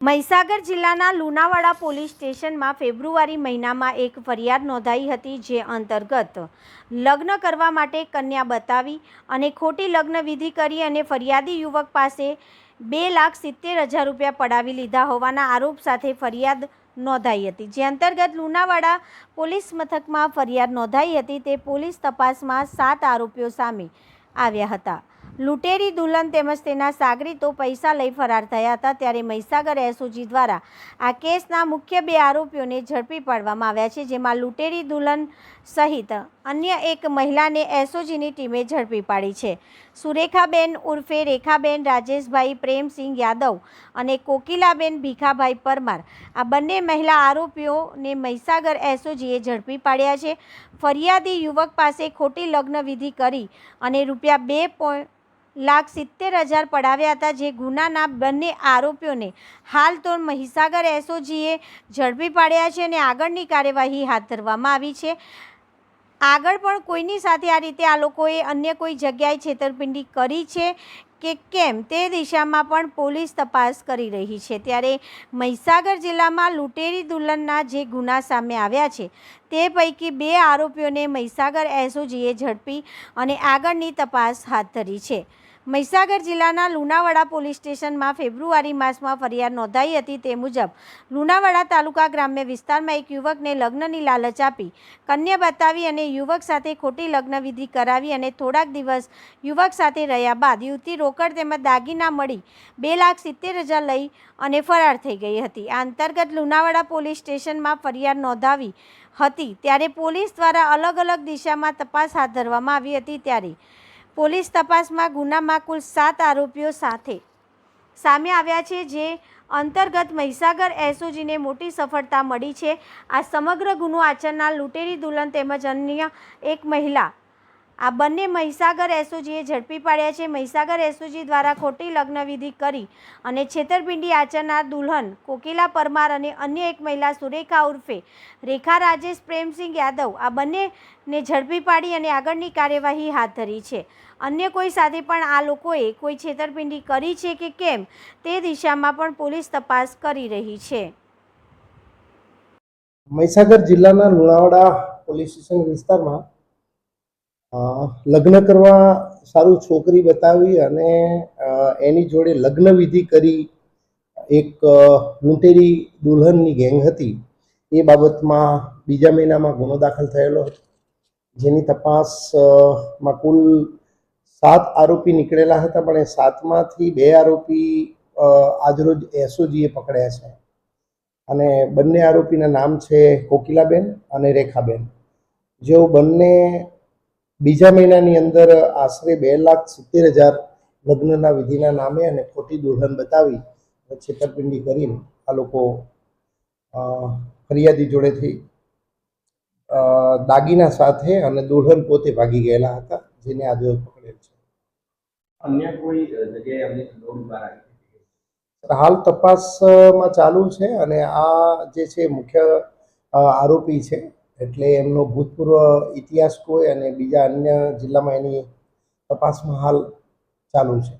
મહીસાગર જિલ્લાના લુણાવાડા પોલીસ સ્ટેશનમાં ફેબ્રુઆરી મહિનામાં એક ફરિયાદ નોંધાઈ હતી, જે અંતર્ગત લગ્ન કરવા માટે કન્યા બતાવી અને ખોટી લગ્ન વિધિ કરી અને ફરિયાદી યુવક પાસે 2,70,000 રૂપિયા પડાવી લીધા હોવાના આરોપ સાથે ફરિયાદ નોંધાઈ હતી, જે અંતર્ગત લુણાવાડા પોલીસ મથકમાં ફરિયાદ નોંધાઈ હતી. તે પોલીસ તપાસમાં 7 આરોપીઓ સામે આવ્યા હતા. લૂંટેરી દુલ્હન તેમજ તેના સાગરીતો પૈસા લઈ ફરાર થયા હતા. ત્યારે મહીસાગર એસઓજી દ્વારા આ કેસના મુખ્ય 2 આરોપીઓને ઝડપી પાડવામાં આવ્યા છે, જેમાં લૂંટેરી દુલ્હન સહિત અન્ય એક મહિલાને એસઓજીની ટીમે ઝડપી પાડી છે. સુરેખાબેન ઉર્ફે રેખાબેન રાજેશભાઈ પ્રેમસિંહ યાદવ અને કોકિલાબેન ભીખાભાઈ પરમાર, આ બંને મહિલા આરોપીઓને મહીસાગર એસઓજીએ ઝડપી પાડ્યા છે. ફરિયાદી યુવક પાસે ખોટી લગ્ન વિધિ કરી અને રૂપિયા 2,70,000 પડાવ્યા હતા, જે ગુનાના બંને આરોપીઓને હાલ તો મહીસાગર એસઓજીએ ઝડપી પાડ્યા છે અને આગળની કાર્યવાહી હાથ ધરવામાં આવી છે. આગળ પણ કોઈની સાથે આ રીતે આ લોકોએ અન્ય કોઈ જગ્યાએ છેતરપિંડી કરી છે કે કેમ તે દિશામાં પણ પોલીસ તપાસ કરી રહી છે. ત્યારે મહીસાગર જિલ્લામાં લૂંટેરી દુલ્હનના જે ગુના સામે આવ્યા છે, તે પૈકી 2 આરોપીઓને મહીસાગર એસઓજીએ ઝડપી અને આગળની તપાસ હાથ ધરી છે. મહીસાગર જિલ્લાના લુણાવાડા પોલીસ સ્ટેશનમાં ફેબ્રુઆરી માસમાં ફરિયાદ નોંધાઈ હતી. તે મુજબ લુણાવાડા તાલુકા ગ્રામ્ય વિસ્તારમાં એક યુવકને લગ્નની લાલચ આપી કન્યા બતાવી અને યુવક સાથે ખોટી લગ્ન વિધિ કરાવી અને થોડાક દિવસ યુવક સાથે રહ્યા બાદ યુવતી રોકડ તેમજ દાગીના મળી 2,70,000 લઈ અને ફરાર થઈ ગઈ હતી. આ અંતર્ગત લુણાવાડા પોલીસ સ્ટેશનમાં ફરિયાદ નોંધાવી હતી. ત્યારે પોલીસ દ્વારા અલગ અલગ દિશામાં તપાસ હાથ ધરવામાં આવી હતી. ત્યારે પોલીસ તપાસમાં ગુનામાં કુલ 7 આરોપીઓ સાથે સામે આવ્યા છે, જે અંતર્ગત મહીસાગર એસઓજીને મોટી સફળતા મળી છે. આ સમગ્ર ગુનો આચરનાર લૂંટેરી દુલ્હન તેમજ અન્ય એક મહિલા, આ બંને મહીસાગર એસઓજીએ ઝડપી પાડ્યા છે. મહીસાગર એસઓજી દ્વારા ખોટી લગ્ન વિધિ કરી અને છેતરપિંડી આચરનાર દુલ્હન કોકિલા પરમાર અને અન્ય એક મહિલા સુરેખા ઉર્ફે રેખા રાજેશ પ્રેમસિંહ યાદવ, આ બંનેને ઝડપી પાડી અને આગળની કાર્યવાહી હાથ ધરી છે. અન્ય કોઈ સાથે પણ આ લોકોએ કોઈ છેતરપિંડી કરી છે કે કેમ તે દિશામાં પણ પોલીસ તપાસ કરી રહી છે. મહીસાગર જિલ્લાના લુણાવાડા પોલીસ સ્ટેશન વિસ્તારમાં લગ્ન કરવા સારું છોકરી બતાવી અને એની જોડે લગ્ન વિધિ કરી એક લૂંટેરી દુલ્હનની ગેંગ હતી. એ બાબતમાં બીજા મહિનામાં ગુનો દાખલ થયેલો હતો, જેની તપાસમાં કુલ 7 આરોપી નીકળેલા હતા, પણ એ 7માંથી 2 આરોપી આજરોજ એસઓજીએ પકડ્યા છે અને બંને આરોપીના નામ છે કોકિલાબેન અને રેખાબેન. જેઓ બંને બીજા મહિનાની અંદર આશરે 2,70,000 લગ્નના વિધિના નામે અને ખોટી દુલ્હન બતાવી છેતરપિંડી કરીને આ લોકો ફરિયાદી જોડેથી દાગીના સાથે અને દુલ્હન પોતે ભાગી ગયેલા હતા, જેને આજે પકડેલ છે. અન્ય કોઈ જગ્યાએ અમને લોડ બહાર આવી? હાલ તપાસમાં ચાલુ છે અને આ જે છે મુખ્ય આરોપી છે, એટલે એમનો ભૂતપૂર્વ ઇતિહાસ કોઈ અને બીજા અન્ય જિલ્લામાં એની તપાસમાં હાલ ચાલુ છે.